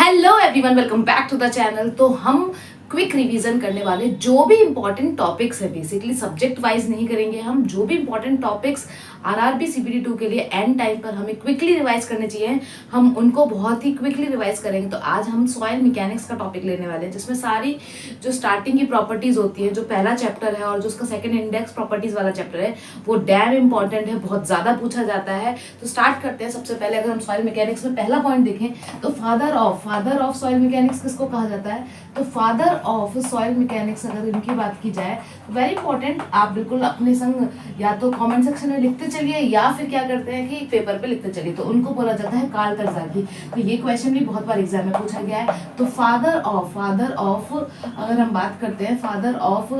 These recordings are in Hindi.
Hello everyone, welcome back to the channel. तो हम क्विक रिवीजन करने वाले जो भी इंपॉर्टेंट टॉपिक्स है, बेसिकली सब्जेक्ट वाइज नहीं करेंगे हम। जो भी इंपॉर्टेंट टॉपिक्स आरआरबी सीबीटी 2 के लिए एंड टाइम पर हमें क्विकली रिवाइज करने चाहिए, हम उनको बहुत ही क्विकली रिवाइज करेंगे। तो आज हम सॉइल मैकेनिक्स का टॉपिक लेने वाले हैं, जिसमें सारी जो स्टार्टिंग की प्रॉपर्टीज होती है, जो पहला चैप्टर है और जो उसका सेकंड इंडेक्स प्रॉपर्टीज वाला चैप्टर है, वो डैम इंपॉर्टेंट है, बहुत ज्यादा पूछा जाता है। तो स्टार्ट करते हैं। सबसे पहले अगर हम सॉइल मैकेनिक्स में पहला पॉइंट देखें तो फादर ऑफ सॉइल मैकेनिक्स किसको कहा जाता है? तो फादर ऑफ सॉइल मैकेनिक्स अगर इनकी बात की जाए तो वेरी इंपॉर्टेंट, आप बिल्कुल अपने संग या तो कमेंट सेक्शन में लिखते चलिए या फिर क्या करते हैं कि पेपर पे लिखते चलिए। तो उनको बोला जाता है कार्ल तरज़ाकी। तो ये क्वेश्चन भी बहुत बार एग्जाम में पूछा गया है। तो फादर ऑफ अगर हम बात करते हैं फादर ऑफ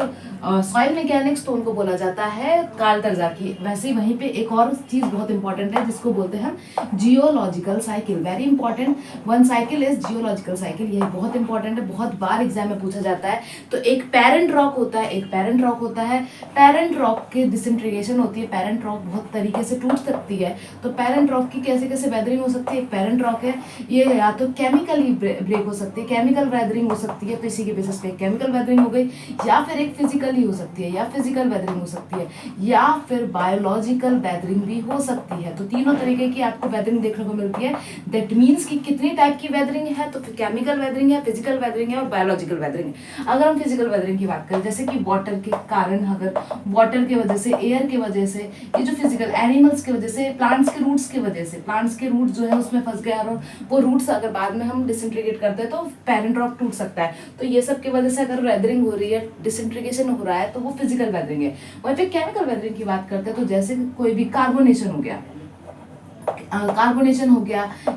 सॉइल मैकेनिक्स, तो उनको बोला जाता है कार्ल तरज़ाकी। वैसे ही वहीं पे एक और चीज बहुत इंपॉर्टेंट है जिसको बोलते हैं हम geological cycle. Very important, one cycle is geological cycle. ये बहुत इंपॉर्टेंट है, बहुत बार एग्जाम में पूछा जाता है। तो एक पेरेंट रॉक होता है, पेरेंट रॉक के डिसइंटीग्रेशन होती है। पेरेंट रॉक बहुत तरीके से टूट सकती है। तो पेरेंट रॉक की कैसे कैसे वेदरिंग हो सकती है? एक पेरेंट रॉक है, ये या तो केमिकली ब्रेक हो सकती है, केमिकल वेदरिंग हो सकती है, तो इसी के बेसिस पे केमिकल वेदरिंग हो गई, या फिर एक फिजिकली हो सकती है, या फिजिकल वेदरिंग हो सकती है, या फिर बायोलॉजिकल वेदरिंग भी हो सकती है। तो तीनों तरीके की आपको वेदरिंग देखने को मिलती है। दैट मीन्स कि कितनी टाइप की वेदरिंग है, तो केमिकल वेदरिंग है, फिजिकल वेदरिंग है और बायोलॉजिकल वेदरिंग है। अगर हम फिजिकल वेदरिंग की बात करें, जैसे कि वाटर के कारण, अगर वाटर के वजह से, एयर के वजह से, ये जो फिजिकल एनिमल्स की वजह से, प्लांट्स के रूट्स की वजह से, प्लांट्स के रूट जो है उसमें फंस गया और वो रूट्स अगर बाद में हम डिसइंटीग्रेट करते हैं तो पेरेंट रॉक टूट सकता है। तो ये सब की वजह से अगर वेदरिंग हो रही है, डिसइंटीग्रेशन हो रहा है, तो वो फिजिकल वेदरिंग है। वहीं पे केमिकल वेदरिंग की बात करते हैं तो जैसे कोई भी कार्बोनेशन हो गया,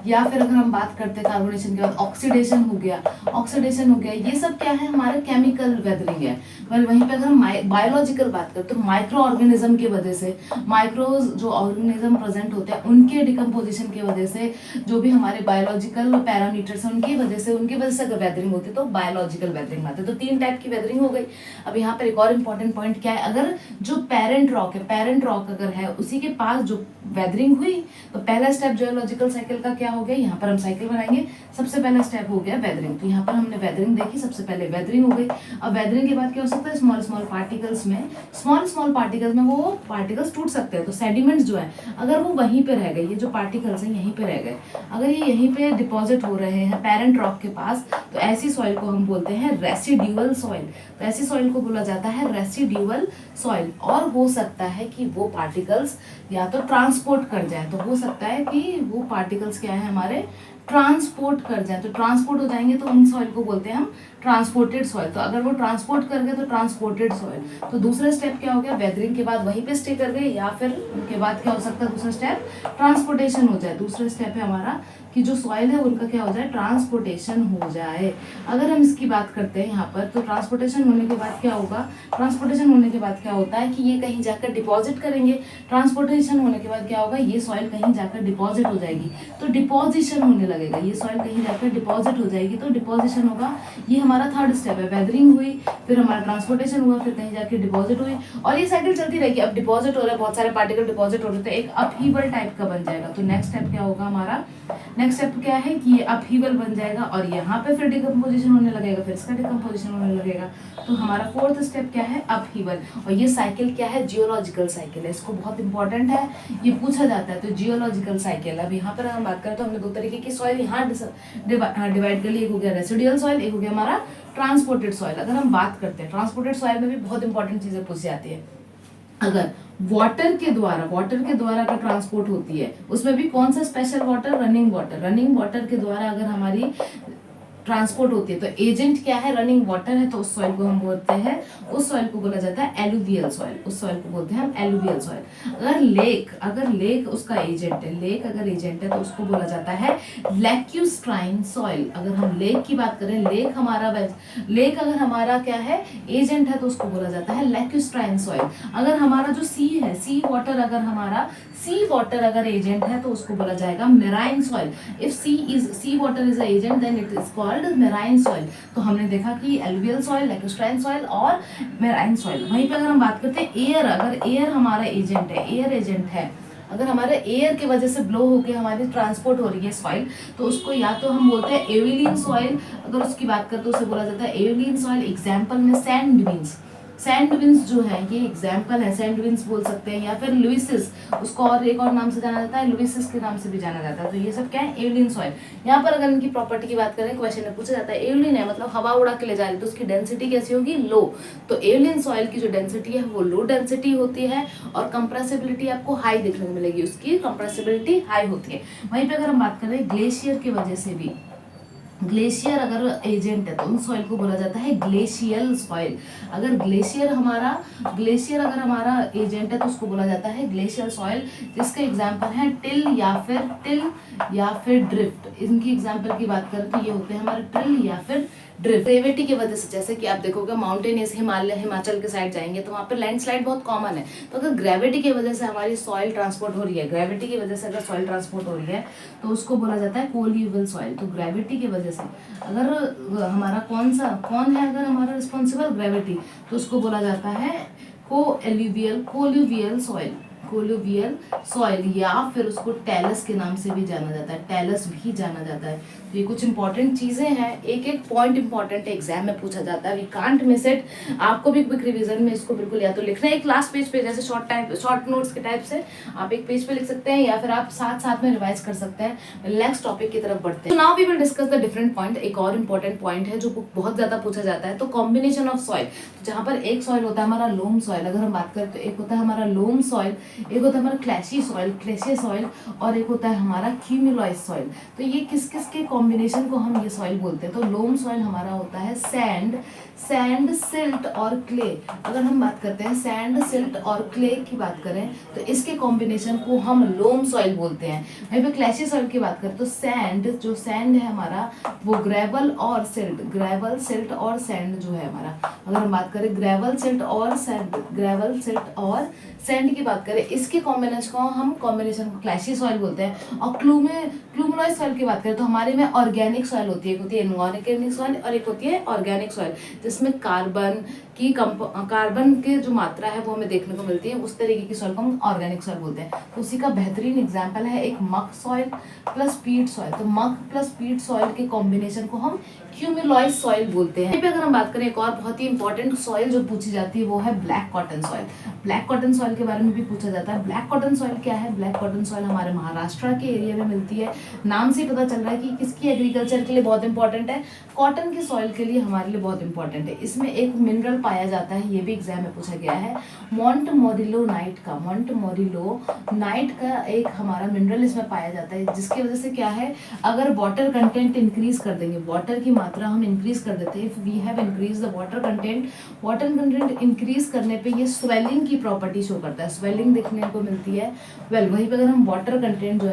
या फिर अगर हम बात करते हैं कार्बोनेशन के बाद ऑक्सीडेशन हो गया, ये सब क्या है? हमारे केमिकल वेदरिंग है। वहीं पे अगर हम बायोलॉजिकल बात करें तो माइक्रो ऑर्गेनिज्म की वजह से, माइक्रोज जो ऑर्गेनिज्म प्रेजेंट होते हैं उनके डिकम्पोजिशन की वजह से, जो भी हमारे बायोलॉजिकल पैरामीटर्स हैं उनकी वजह से अगर वेदरिंग होती है तो बायोलॉजिकल वेदरिंग आती है। तो तीन टाइप की वेदरिंग हो गई। अब यहाँ पर एक और इंपॉर्टेंट पॉइंट क्या है? अगर जो पेरेंट रॉक अगर है उसी के पास जो वेदरिंग हुई, तो पहला स्टेप जियोलॉजिकल साइकिल का क्या हो गया? यहाँ पर हम साइकिल बनाएंगे। सबसे पहला स्टेप हो गया वेदरिंग। तो यहाँ पर हमने वेदरिंग देखी, सबसे पहले वेदरिंग हो गई। अब वेदरिंग के बाद क्या हो सकता है? स्मॉल पार्टिकल्स में वो पार्टिकल्स टूट सकते हैं। तो सेडिमेंट्स जो है अगर वो वहीं पे रह गए, ये जो पार्टिकल्स हैं यहीं पे रह गए, अगर ये यहीं पे डिपॉजिट हो रहे हैं पेरेंट रॉक के पास, तो ऐसी सॉइल को हम बोलते हैं रेसिड्यूअल सॉइल। तो ऐसी सॉइल को बोला जाता है रेसिड्यूअल सॉइल। और हो सकता है कि वो पार्टिकल्स या तो ट्रांसपोर्ट कर जाए, तो हो सकता है कि वो पार्टिकल्स क्या है हमारे ट्रांसपोर्ट कर जाए। तो ट्रांसपोर्ट हो जाएंगे तो उन सॉइल को बोलते हैं हम ट्रांसपोर्टेड सॉइल। तो अगर वो ट्रांसपोर्ट कर गए तो ट्रांसपोर्टेड सॉइल। तो दूसरा स्टेप क्या हो गया? वेदरिंग के बाद वहीं पे स्टे कर गए, या फिर उनके बाद क्या हो सकता है? दूसरा स्टेप ट्रांसपोर्टेशन हो जाए। दूसरा स्टेप है हमारा कि जो सॉइल है उनका क्या हो जाए? ट्रांसपोर्टेशन हो जाए। अगर हम इसकी बात करते हैं यहाँ पर, तो ट्रांसपोर्टेशन होने के बाद क्या होगा? ट्रांसपोर्टेशन होने के बाद क्या होता है कि ये कहीं जाकर डिपॉजिट करेंगे। ट्रांसपोर्टेशन होने के बाद क्या होगा? ये सॉइल कहीं जाकर डिपॉजिट हो जाएगी। तो डिपॉजिशन होने लगेगा, ये सॉइल कहीं जाकर डिपॉजिट हो जाएगी, तो डिपॉजिशन होगा। ये हमारा थर्ड स्टेप है। वेदरिंग हुई, फिर हमारा ट्रांसपोर्टेशन हुआ, फिर कहीं जाकर डिपॉजिट हुई, और ये साइकिल चलती रहेगी। अब डिपॉजिट हो रहा है, बहुत सारे पार्टिकल डिपॉजिट हो रहे, तो एक अपहीवल टाइप का बन जाएगा। तो नेक्स्ट स्टेप क्या होगा हमारा? नेक्स्ट स्टेप क्या है कि ये अपहीवल बन जाएगा और यहाँ पे फिर डिकम्पोजिशन होने लगेगा, फिर इसका डिकम्पोजिशन होने लगेगा। तो हमारा फोर्थ स्टेप क्या है? अपहीवल। और ये साइकिल क्या है? जियोलॉजिकल साइकिल है। इसको बहुत इंपॉर्टेंट है, ये पूछा जाता है। तो जियोलॉजिकल साइकिल। अब यहाँ पर हम बात करें तो हमने दो तरीके की सॉइल यहाँ डिवाइड कर ली। एक हो गया रेसिडुअल सॉइल, एक हो गया हमारा ट्रांसपोर्टेड सॉइल। अगर हम बात करते हैं ट्रांसपोर्टेड सॉइल में भी बहुत इंपॉर्टेंट चीजें पूछी जाती है। अगर वाटर के द्वारा अगर ट्रांसपोर्ट होती है, उसमें भी कौन सा स्पेशल वाटर? रनिंग वाटर के द्वारा अगर हमारी ट्रांसपोर्ट होती है, तो एजेंट क्या है? रनिंग वाटर है। तो उस सॉइल को हम बोलते हैं, उस सॉइल को बोला जाता है एलुवियल सॉइल। उस सॉइल को बोलते हैं हम एलुवियल सॉइल। अगर लेक उसका एजेंट है, लेक अगर एजेंट है तो उसको बोला जाता है लैक्यूस्ट्राइन सॉइल। अगर हम लेक की बात करें, लेक अगर हमारा क्या है? एजेंट है, तो उसको बोला जाता है लैक्यूस्ट्राइन सॉइल। अगर हमारा जो सी है, सी वाटर अगर एजेंट है तो उसको बोला जाएगा marine soil. If sea water is a agent then it is called marine soil. तो हमने देखा कि एलुवियल सॉइल, लैक्यूस्ट्राइन सॉइल और मेराइन सॉइल। वहीं पे अगर हम बात करते हैं एयर, अगर एयर हमारा एजेंट है, अगर हमारे एयर की वजह से ब्लो होकर हमारी ट्रांसपोर्ट हो रही है सॉइल, तो उसको या तो हम बोलते हैं एविलियन सॉइल, अगर उसकी बात करें तो उसे बोला जाता है एविलियन सॉइल। एग्जाम्पल में सैंड ड्यून्स, सैंड ड्यून्स जो है ये एग्जाम्पल है, सैंड ड्यून्स बोल सकते हैं, या फिर लुइसिस, उसको और एक और नाम से जाना जाता है, लुइसिस के नाम से भी जाना जाता है। तो ये सब क्या है, एविलियन सॉइल। यहाँ पर अगर इनकी प्रॉपर्टी की बात करें, क्वेश्चन में पूछा जाता है एविलियन है मतलब हवा उड़ा के ले जा रही है, तो उसकी डेंसिटी कैसी होगी, लो। तो एविलियन सॉइल की जो डेंसिटी है वो लो डेंसिटी होती है, और कंप्रेसिबिलिटी आपको हाई देखने को मिलेगी, उसकी कंप्रेसिबिलिटी हाई होती है। वहीं पे अगर हम बात करें ग्लेशियर की वजह से भी, ग्लेशियर अगर एजेंट है तो उन सॉइल को बोला जाता है ग्लेशियल सॉइल। अगर ग्लेशियर अगर हमारा एजेंट है तो उसको बोला जाता है ग्लेशियल सॉइल, जिसके एग्जांपल है टिल या फिर ड्रिफ्ट। इनकी एग्जांपल की बात करें तो ये होते हैं हमारे टिल या फिर ड्रिफ्ट। ग्रेविटी की वजह से, जैसे कि आप देखोगे माउंटेनियस हिमाचल के साइड जाएंगे तो वहाँ पे लैंडस्लाइड बहुत कॉमन है, तो अगर ग्रेविटी की वजह से हमारी सॉइल ट्रांसपोर्ट हो रही है, ग्रेविटी की वजह से अगर सॉइल ट्रांसपोर्ट हो रही है तो उसको बोला जाता है कोल्यूवियल सॉइल। तो ग्रेविटी की वजह से अगर हमारा कौन है अगर हमारा रिस्पॉन्सिबल, ग्रेविटी, तो उसको बोला जाता है कोल्यूवियल सॉइल, या फिर उसको टेलस के नाम से भी जाना जाता है, टेलस भी जाना जाता है। तो ये कुछ इंपॉर्टेंट चीजें हैं, एक एक पॉइंट इंपॉर्टेंट है, एग्जाम में पूछा जाता है, वी कांट मिस इट। आपको भी क्विक रिवीजन में इसको बिल्कुल या तो लिखना है एक लास्ट पेज पे, जैसे शॉर्ट नोट्स के टाइप से आप एक पेज पे लिख सकते हैं, या फिर आप साथ में रिवाइज कर सकते हैं। नेक्स्ट टॉपिक की तरफ बढ़ते हैं। Now we will discuss the different point. एक और इंपॉर्टेंट पॉइंट है जो बहुत ज्यादा पूछा जाता है, तो कॉम्बिनेशन ऑफ सॉइल। जहाँ पर एक सॉइल होता है हमारा लोम सॉइल, अगर हम बात करें तो एक होता है हमारा लोम सॉइल, एक होता है हमारा क्लैशी सॉइल, और एक होता है हमारा क्यूमुलॉइड सॉइल। तो ये किस के कॉम्बिनेशन को हम ये सॉइल बोलते हैं। तो लोम सॉइल हमारा होता है सैंड, सिल्ट और क्ले। अगर हम बात करते हैं सैंड, सिल्ट और क्ले की बात करें तो इसके कॉम्बिनेशन को हम लोम सॉइल बोलते हैं। वहीं पे क्लैशी सॉइल की बात करें तो जो सैंड है हमारा वो ग्रेवल और सिल्ट और सैंड जो है हमारा, अगर हम बात करें ग्रेवल सिल्ट और सैंड की बात करें, इसके कॉम्बिनेशन को क्लैशी सॉइल बोलते हैं। और क्लूमुलॉइड सॉइल की बात करें तो हमारे में ऑर्गेनिक सॉइल होती है, एक होती है इनऑर्गेनिक सॉइल और एक होती है ऑर्गेनिक सॉइल, जिसमें कार्बन की जो मात्रा है वो हमें देखने को मिलती है, उस तरीके की सॉइल को हम ऑर्गेनिक सॉइल बोलते हैं। तो उसी का बेहतरीन एग्जांपल है एक मक सॉइल प्लस पीट सॉइल। तो मक प्लस पीट सॉइल के कॉम्बिनेशन को हम क्यूमुलॉइड सॉइल बोलते हैं। अगर हम बात करें एक और बहुत ही इंपॉर्टेंट सॉइल जो पूछी जाती है वो है black cotton soil. Black cotton soil के बारे में भी पूछा जाता है। ब्लैक कॉटन सॉइल क्या है? ब्लैक कॉटन सॉइल हमारे महाराष्ट्र के एरिया में मिलती है। नाम से पता चल रहा है कि किसकी एग्रीकल्चर के लिए बहुत इंपॉर्टेंट है, कॉटन की सॉइल के लिए हमारे लिए बहुत इंपॉर्टेंट है। इसमें एक मिनरल पाया जाता है, ये भी एग्जाम में पूछा गया है, मॉन्ट मोरिलो नाइट का एक हमारा मिनरल इसमें पाया जाता है, जिसकी वजह से क्या है, अगर वाटर कंटेंट इंक्रीज कर देंगे, वाटर की मात्रा हम इंक्रीज कर देते हैं, if we have increase the water content increase करने पे ये स्वेलिंग की प्रॉपर्टी शो करता है, स्वेलिंग देखने को मिलती है। वहीं पे अगर हम वाटर कंटेंट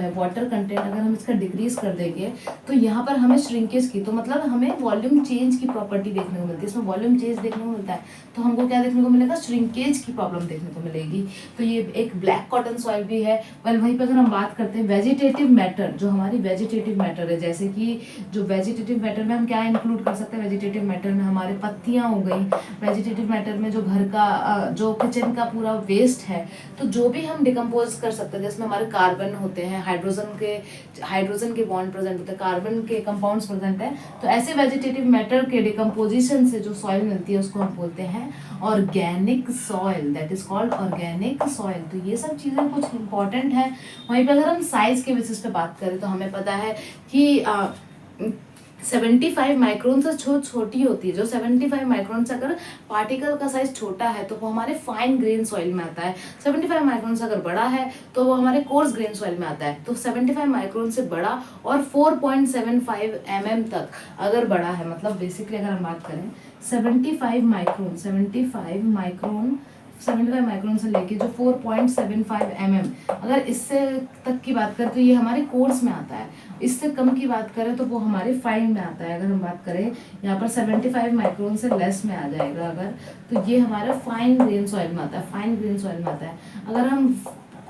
अगर हम इसका डिक्रीज कर देंगे तो यहाँ पर हमें श्रिंकेज की, तो मतलब हमें वॉल्यूम चेंज की प्रॉपर्टी देखने को मिलती है। इसमें वॉल्यूम चेंज देखने को मिलता है तो हमको क्या देखने को मिलेगा, श्रिंकेज की प्रॉब्लम देखने को मिलेगी। तो ये एक ब्लैक कॉटन सॉइल भी है। वहीं पर अगर हम बात करते हैं वेजिटेटिव मैटर, जो हमारी वेजिटेटिव मैटर है, जैसे कि जो वेजिटेटिव मैटर में हम क्या इंक्लूड कर सकते हैं, वेजिटेटिव मैटर में हमारे पत्तियां हो गई, वेजिटेटिव मैटर में जो घर का जो किचन का पूरा वेस्ट है, तो जो भी हम डिकम्पोज कर सकते हैं, जिसमें हमारे कार्बन होते हैं, हाइड्रोजन के बॉन्ड प्रेजेंट होते हैं, कार्बन के कंपाउंड्स प्रेजेंट है, तो ऐसे वेजिटेटिव मैटर के डिकम्पोजिशन से जो सॉइल मिलती है उसको हम बोलते हैं organic soil, that is called organic soil. तो ये सब चीजें कुछ इंपॉर्टेंट है। वहीं पर अगर हम साइज के बेसिस पे बात करें तो हमें पता है कि 75 माइक्रोन से छोटी होती है, जो 75 माइक्रोन से अगर पार्टिकल का साइज छोटा है तो वो हमारे फाइन ग्रेन सॉइल में आता है, 75 माइक्रोन से अगर बड़ा है तो वो हमारे कोर्स ग्रेन सॉइल में आता है। तो 75 माइक्रोन से बड़ा और 4.75 mm तक अगर बड़ा है, मतलब बेसिकली अगर हम बात करें 75 माइक्रोन से लेके जो 4.75 mm, अगर इससे तक की बात करें तो ये हमारे कोर्स में आता है, इससे कम की बात करें तो वो हमारे फाइन में आता है। अगर हम बात करें यहाँ पर 75 माइक्रोन से लेस में आ जाएगा अगर, तो ये हमारा फाइन ग्रेन सॉइल में आता है, अगर हम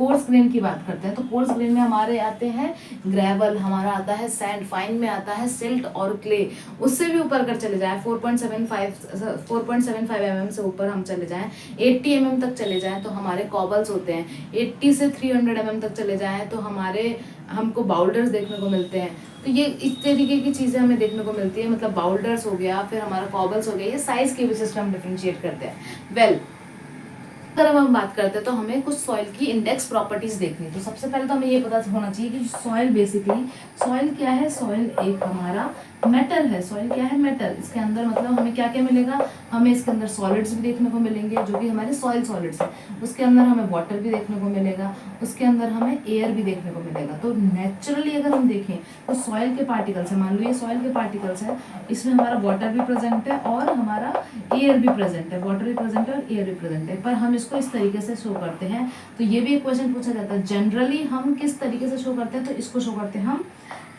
कोर्स ग्रेन की बात करते हैं तो कोर्स ग्रेन में हमारे आते हैं ग्रेवल, हमारा आता है सैंड, फाइन में आता है सिल्ट और क्ले। उससे भी ऊपर अगर चले जाए 4.75 mm से ऊपर हम चले जाएं, 80 mm तक चले जाएं तो हमारे कॉबल्स होते हैं, 80 से 300 mm तक चले जाएं तो हमको बाउल्डर्स देखने को मिलते हैं। तो ये इस तरीके की चीज़ें हमें देखने को मिलती है, मतलब बाउल्डर्स हो गया, फिर हमारा कॉबल्स हो गया, ये साइज के बेसिस पे हम डिफरेंशिएट करते हैं। अगर हम बात करते हैं तो हमें कुछ सॉइल की इंडेक्स प्रॉपर्टीज देखनी है। तो सबसे पहले तो हमें ये पता होना चाहिए कि सॉइल बेसिकली सॉइल क्या है। सॉइल एक हमारा मेटल है। सॉइल क्या है? मेटल। इसके अंदर मतलब हमें क्या क्या मिलेगा, हमें इसके अंदर सॉलिड्स भी देखने को मिलेंगे जो कि हमारे सॉइल सॉलिड्स हैं। उसके अंदर हमें वाटर भी देखने को मिलेगा, उसके अंदर हमें एयर भी देखने को मिलेगा। तो नेचुरली अगर हम देखें तो सॉइल के पार्टिकल्स है, मान लो ये सॉइल के पार्टिकल्स है, इसमें हमारा वाटर भी प्रेजेंट है और हमारा एयर भी प्रेजेंट है, वाटर भी प्रेजेंट है और एयर भी प्रेजेंट है। पर हम इसको इस तरीके से शो करते हैं। तो ये भी एक क्वेश्चन पूछा जाता है, जनरली हम किस तरीके से शो करते हैं? तो इसको शो करते हैं हम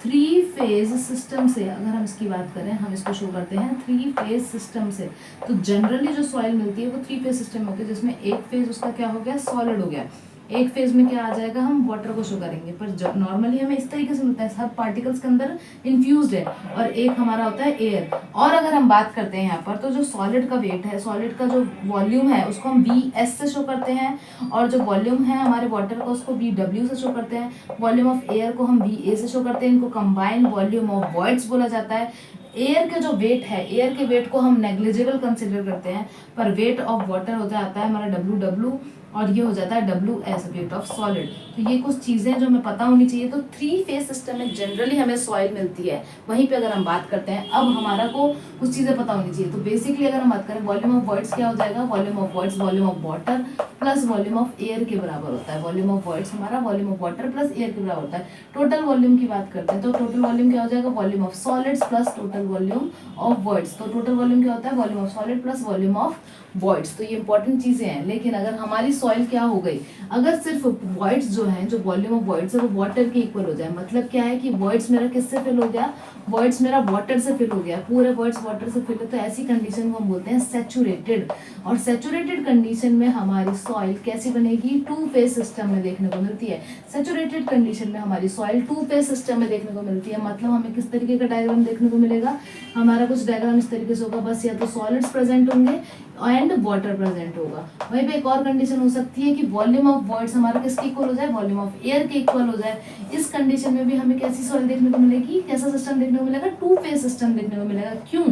3 फेज सिस्टम से। अगर हम इसकी बात करें, हम इसको शो करते हैं 3 फेज सिस्टम से। तो जनरली जो सॉइल मिलती है वो 3 फेज सिस्टम होती है, जिसमें एक फेज उसका क्या हो गया, सॉलिड हो गया। एक फेज में क्या आ जाएगा, हम वाटर को शो करेंगे। पर नॉर्मली हमें इस तरीके से मिलता है, सब पार्टिकल्स के अंदर इन्फ्यूज्ड है, और एक हमारा होता है एयर। और अगर हम बात करते हैं यहाँ पर, तो जो सॉलिड का वेट है, सॉलिड का जो वॉल्यूम है, उसको हम VS से शो करते हैं, और जो वॉल्यूम है हमारे वाटर का, उसको VW से शो करते हैं। वॉल्यूम ऑफ एयर को हम VA से शो करते हैं। इनको कंबाइंड वॉल्यूम ऑफ वॉइड्स बोला जाता है। एयर का जो वेट है, एयर के वेट को हम नेग्लिजिबल कंसिडर करते हैं, पर वेट ऑफ वाटर हो जाता है हमारा WW, और ये हो जाता है WS, वेट ऑफ सॉलिड। तो ये कुछ चीज़ें जो हमें पता होनी चाहिए। तो 3 फेज सिस्टम में जनरली हमें सॉइल मिलती है। वहीं पे अगर हम बात करते हैं, अब हमारा को कुछ चीज़ें पता होनी चाहिए। तो बेसिकली अगर हम बात करें, वॉल्यूम ऑफ वॉइड्स क्या हो जाएगा, volume of voids volume of water plus volume of air के बराबर होता है। वॉल्यूम ऑफ वॉइड्स हमारा volume of water plus air के बराबर होता है। टोटल वॉल्यूम की बात करते हैं तो टोटल वॉल्यूम क्या हो जाएगा, volume of solids plus total volume of voids. तो टोटल वॉल्यूम क्या होता है, volume of solid plus volume of voids. तो ये इंपॉर्टेंट चीजें हैं। लेकिन अगर हमारी सॉइल क्या हो गई, अगर सिर्फ वॉइड्स जो हैं, जो वॉल्यूम ऑफ वॉइड्स है वो वाटर के इक्वल हो जाए, मतलब क्या है कि वॉइड्स मेरा किससे फिल हो गया, वॉइड्स मेरा वाटर से फिल हो गया, पूरे वॉइड्स वाटर से फिल है, तो ऐसी कंडीशन को हम बोलते हैं सैचुरेटेड। और सैचुरेटेड कंडीशन में हमारी सॉइल कैसी बनेगी, 2 फेज सिस्टम में देखने को मिलती है। सैचुरेटेड कंडीशन में हमारी सॉइल 2 फेज सिस्टम में देखने को मिलती है। मतलब हमें किस तरीके का डायग्राम देखने को मिलेगा, हमारा कुछ डायग्राम इस तरीके से होगा, बस या तो सॉलिड्स प्रेजेंट होंगे एंड वाटर प्रेजेंट होगा। वहीं पे एक और कंडीशन हो सकती है कि वॉल्यूम ऑफ वॉइड्स हमारा किसके इक्वल हो जाए, वॉल्यूम ऑफ एयर के इक्वल हो जाए। इस कंडीशन में भी हमें कैसी सॉइल देखने को मिलेगी, कैसा सिस्टम देखने को मिलेगा, 2 फेज सिस्टम देखने को मिलेगा। क्यों?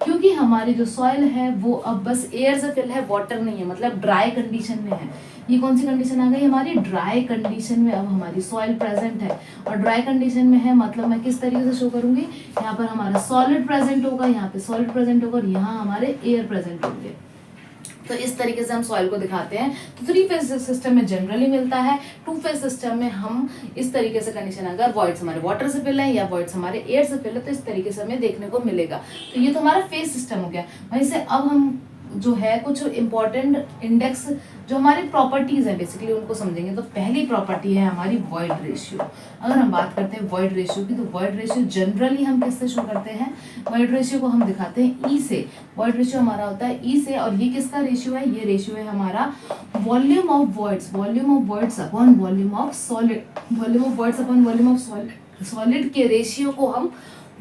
क्योंकि हमारी जो सॉइल है वो अब बस एयर से फिल है, वाटर नहीं है, मतलब ड्राई कंडीशन में है। ये कौन सी कंडीशन आ गई हमारी, ड्राई कंडीशन में अब हमारी सॉइल प्रेजेंट है। और ड्राई कंडीशन में है मतलब मैं किस तरीके से शो करूंगी, यहाँ पर हमारा सॉलिड प्रेजेंट होगा, यहाँ पे सॉलिड प्रेजेंट होगा और यहाँ हमारे एयर प्रेजेंट होंगे। तो इस तरीके से हम सॉइल को दिखाते हैं। तो 3 फेज सिस्टम में जनरली मिलता है। 2 फेज सिस्टम में हम इस तरीके से कंडीशन, अगर वॉइड्स हमारे वाटर से फिल है या वॉइड्स हमारे एयर से फिल है, तो इस तरीके से हमें देखने को मिलेगा। तो ये तो हमारा फेज सिस्टम हो गया। वहीं से अब हम जो है कुछ इंपॉर्टेंट इंडेक्स जो हमारी प्रॉपर्टीज है बेसिकली उनको समझेंगे। तो पहली प्रॉपर्टी है हमारी वॉइड रेशियो। अगर हम बात करते हैं वॉइड रेशियो की, तो वॉइड रेशियो जनरली हम किससे शो करते हैं, वॉइड रेशियो को हम दिखाते हैं ई से। वॉइड रेशियो हमारा होता है ई से, और ये किसका रेशियो है, ये रेशियो है हमारा volume of voids, volume of voids upon volume of solid, volume of voids upon volume of solid के रेशियो को हम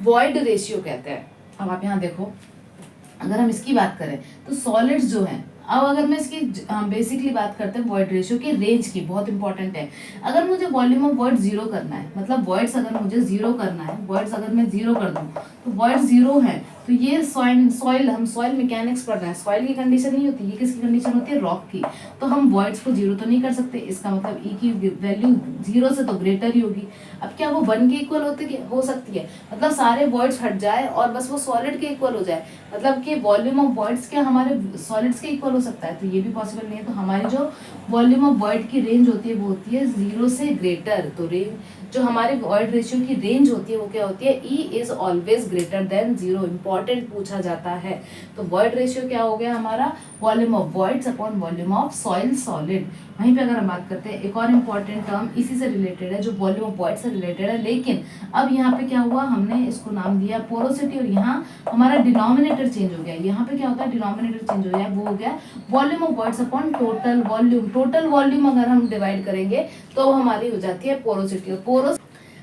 वॉइड रेशियो कहते हैं। अब आप यहाँ देखो, अगर हम इसकी बात करें तो सॉलिड्स जो हैं, अब अगर मैं इसकी बेसिकली बात करते हैं वॉइड रेशियो की रेंज की, बहुत इंपॉर्टेंट है। अगर मुझे वॉल्यूम ऑफ वॉइड 0 करना है, मतलब वॉइड्स अगर मुझे 0 करना है, वॉइड्स अगर मैं 0 कर दूं तो वॉइड 0 है, तो ये सॉइल हम सॉइल मैकेनिक्स पढ़ रहे हैं, सॉइल की कंडीशन नहीं होती, ये किसकी कंडीशन होती है, रॉक की। तो हम वॉइड्स को 0 तो नहीं कर सकते, इसका मतलब ई की वैल्यू 0 से तो ग्रेटर ही होगी। अब क्या वो 1 के इक्वल हो सकती है, मतलब सारे वॉइड्स हट जाए और बस वो सॉलिड के इक्वल हो जाए, मतलब कि वॉल्यूम ऑफ वॉइड्स क्या हमारे सॉलिड्स के इक्वल हो सकता है, तो ये भी पॉसिबल नहीं है। तो हमारी जो वॉल्यूम ऑफ वॉइड की रेंज होती है वो होती है 0 से ग्रेटर। तो रेंज जो हमारे वॉइड रेशियो की रेंज होती है वो क्या होती है, E is always greater than 0। Important पूछा जाता है। तो वॉइड रेशियो क्या हो गया हमारा, volume of voids upon volume of soil solid. वहीं पे अगर हम बात करते हैं, एक और इम्पॉर्टेंट टर्म इसी से रिलेटेड है, जो वॉल्यूम ऑफ वॉइड से रिलेटेड है, लेकिन अब यहाँ पे क्या हुआ, हमने इसको नाम दिया पोरोसिटी, और यहाँ हमारा डिनोमिनेटर चेंज हो गया। यहाँ पे क्या होता है, डिनोमिनेटर चेंज हो गया, वो हो गया volume of voids upon total volume. Total volume अगर हम डिवाइड करेंगे तो हमारी हो जाती है पोरोसिटी। और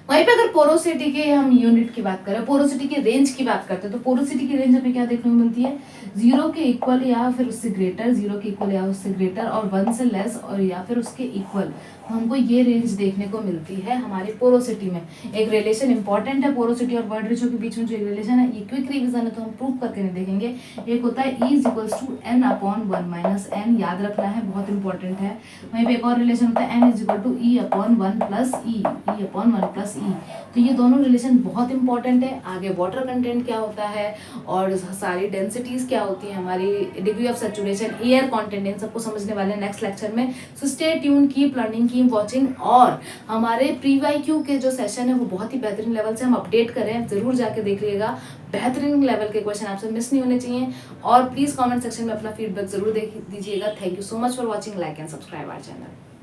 वहीं पे अगर पोरोसिटी के हम यूनिट की बात करें, पोरोसिटी की रेंज की बात करते हैं, तो पोरोसिटी की रेंज हमें क्या देखने को मिलती है, 0 के इक्वल या फिर उससे ग्रेटर, 0 के इक्वल या उससे ग्रेटर, और 1 से लेस और या फिर उसके इक्वल। तो हमको ये रेंज देखने को मिलती है हमारी पोरोसिटी में। एक रिलेशन इंपॉर्टेंट है पोरोसिटी और वर्ड रेशियो के बीच में, जो रिलेशन है, ये क्विक रिवीजन है तो हम प्रूव करके नहीं देखेंगे। एक होता है E equals to n upon 1 minus n, याद रखना है, बहुत इंपॉर्टेंट है। वहीं पे एक और रिलेशन होता है N is equal to E upon 1 plus E, E upon 1 plus E। तो ये दोनों रिलेशन बहुत इंपॉर्टेंट है। आगे वाटर कंटेंट क्या होता है और सारी डेंसिटीज क्या होती है, हमारी degree of saturation, air content, इन सबको समझने वाले हैं नेक्स्ट लेक्चर में। So stay tune, keep learning, keep watching. और हमारे प्री-वाईक्यू के जो सेशन है वो बहुत ही बेहतरीन लेवल से हम अपडेट कर रहे हैं, जरूर जाके देख लीजिएगा। बेहतरीन लेवल के क्वेश्चन आपसे मिस नहीं होने चाहिए। और प्लीज कमेंट सेक्शन में अपना फीडबैक जरूर दीजिएगा। Thank you so much for watching, like and subscribe our channel.